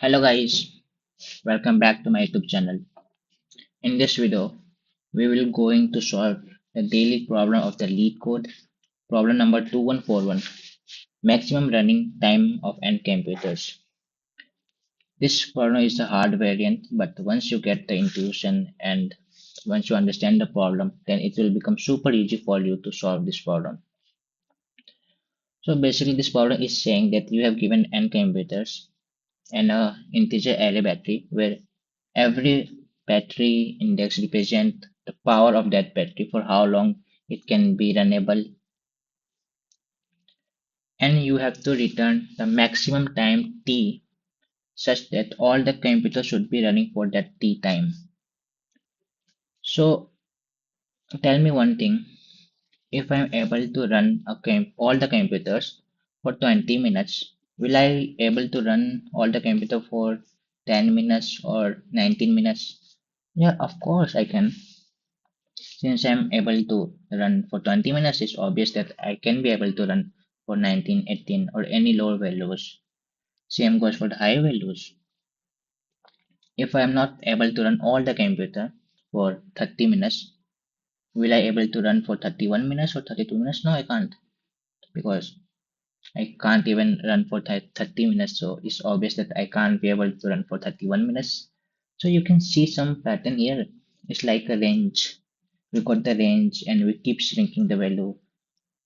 Hello guys, welcome back to my YouTube channel. In this video, we will going to solve the daily problem of the LeetCode, problem number 2141, maximum running time of n computers. This problem is the hard variant, but once you get the intuition and once you understand the problem, then it will become super easy for you to solve this problem. So basically, this problem is saying that you have given n computers and a integer array battery where every battery index represents the power of that battery for how long it can be runnable, and you have to return the maximum time t such that all the computers should be running for that t time. So tell me one thing, if I'm able to run all the computers for 20 minutes, will I able to run all the computer for 10 minutes or 19 minutes? Yeah, of course I can. Since I'm able to run for 20 minutes, it's obvious that I can be able to run for 19, 18, or any lower values. Same goes for the high values. If I'm not able to run all the computer for 30 minutes, will I able to run for 31 minutes or 32 minutes? No, I can't, because I can't even run for 30 minutes. So it's obvious that I can't be able to run for 31 minutes. So you can see some pattern here. It's like a range. We got the range and we keep shrinking the value.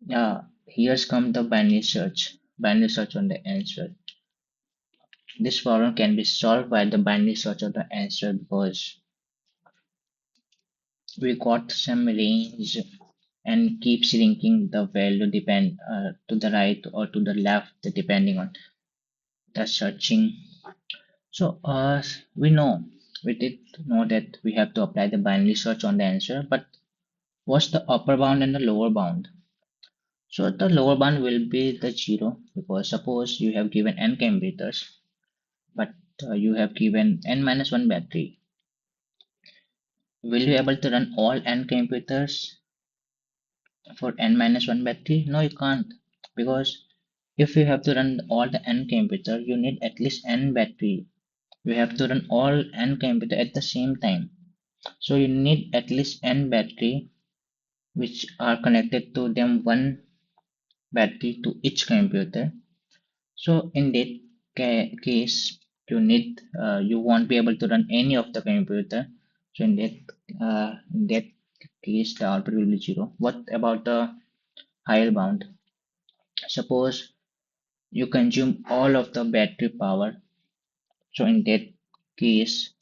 Yeah, here's come the binary search on the answer. This problem can be solved by the binary search of the answer because we got some range and keep shrinking the value depend to the right or to the left depending on the searching. So we did know that we have to apply the binary search on the answer, but what's the upper bound and the lower bound? So the lower bound will be the zero because suppose you have given n computers but you have given n minus 1 battery. Will you able to run all n computers for n minus 1 battery? No, you can't, because if you have to run all the n computer, you need at least n battery. You have to run all n computer at the same time. So you need at least n battery which are connected to them one battery to each computer. So in that case, you won't be able to run any of the computer. So in that case, the output will be zero. What about the higher bound? Suppose you consume all of the battery power. So in that case,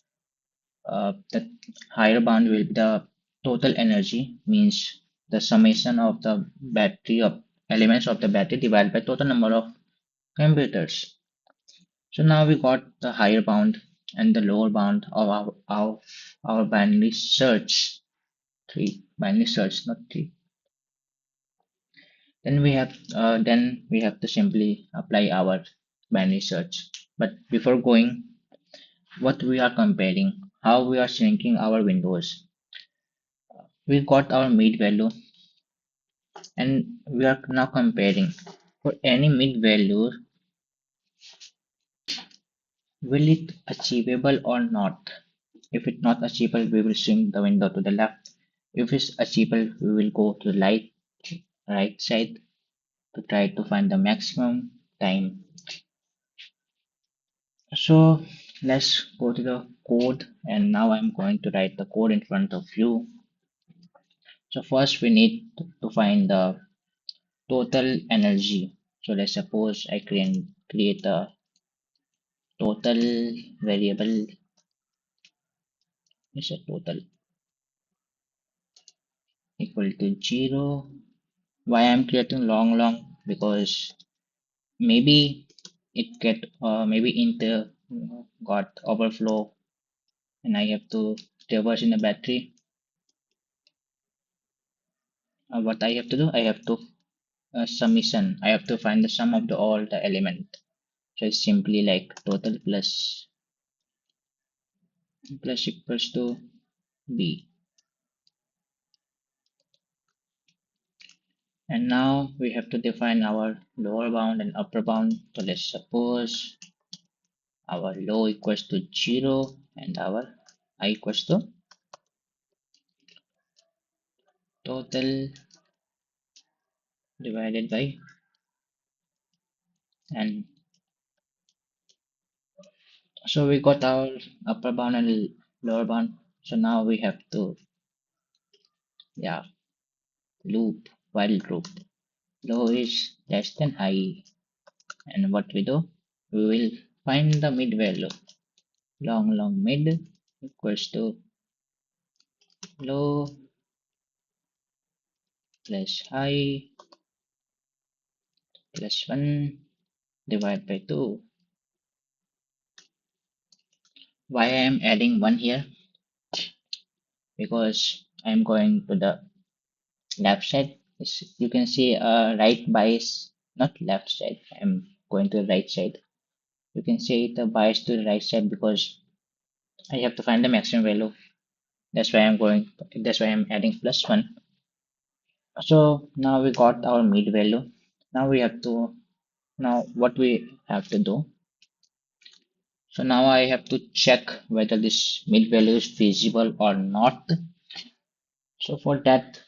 the higher bound will be the total energy, means the summation of the battery of elements of the battery divided by total number of computers. So now we got the higher bound and the lower bound of our binary search. Three binary search, not three. Then we have to simply apply our binary search. But before going, what we are comparing, how we are shrinking our windows. We got our mid value and we are now comparing. For any mid value, will it achievable or not? If it's not achievable, we will shrink the window to the left. If it's achievable, we will go to the right side to try to find the maximum time. So let's go to the code, and now I'm going to write the code in front of you. So first we need to find the total energy. So let's suppose I can create a total variable is a total equal to 0. Why I'm creating long? Because maybe maybe int got overflow and I have to reverse in the battery. What I have to do, I have to summation. I have to find the sum of all the element. So it's simply like total plus equals to b. And now we have to define our lower bound and upper bound. So let's suppose our low equals to 0 and our I equals to total divided by n. So we got our upper bound and lower bound. So now we have to, yeah, loop while loop. Low is less than high. And what we do? We will find the mid value. Long mid equals to low plus high plus 1 divided by 2. Why I am adding 1 here? Because I am going to the left side. You can see right bias, not left side. I am going to the right side. You can see the bias to the right side because I have to find the maximum value. That's why I'm adding plus 1. So now we got our mid value. Now we have to, now what we have to do. So now I have to check whether this mid value is feasible or not. So for that,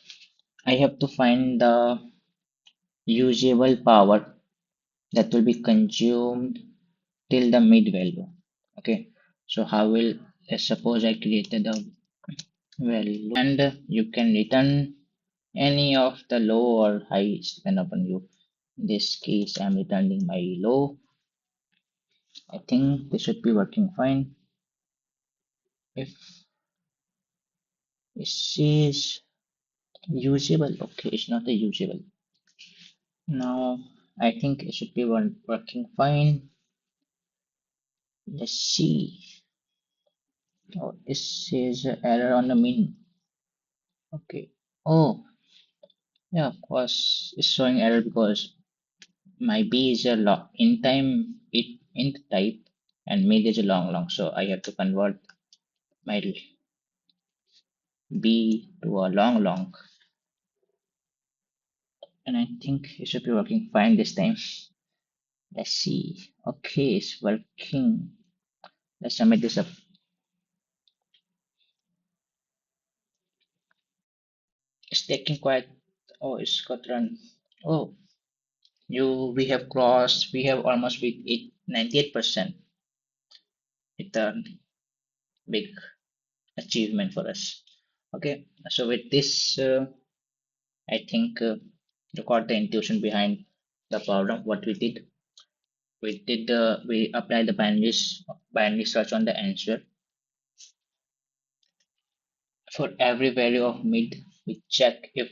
I have to find the usable power that will be consumed till the mid value. Okay, so how will, let's suppose I created a value and you can return any of the low or high depend upon you. In this case, I'm returning my low. I think this should be working fine. If this is usable, okay, it's not a usable. Now I think it should be working fine. Let's see. Oh, this is an error on the min. Okay. Oh, yeah, of course, it's showing error because my B is a long in time it int type and mid is a long. So I have to convert my B to a long, and I think it should be working fine this time. Let's see. Okay, it's working. Let's submit this up. It's taking quite. Oh, it's got run. Oh, we have almost with 98%. It's a big achievement for us. Okay, so with this, I think you got the intuition behind the problem. What we applied the binary search on the answer. For every value of mid, we check if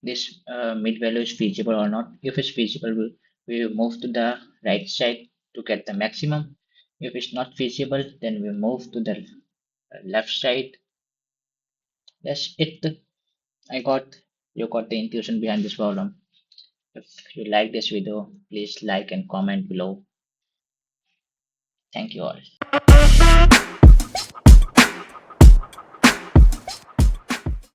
this mid value is feasible or not. If it's feasible, we move to the right side to get the maximum. If it's not feasible, then we move to the left side. That's it. You got the intuition behind this problem. If you like this video, please like and comment below. Thank you all.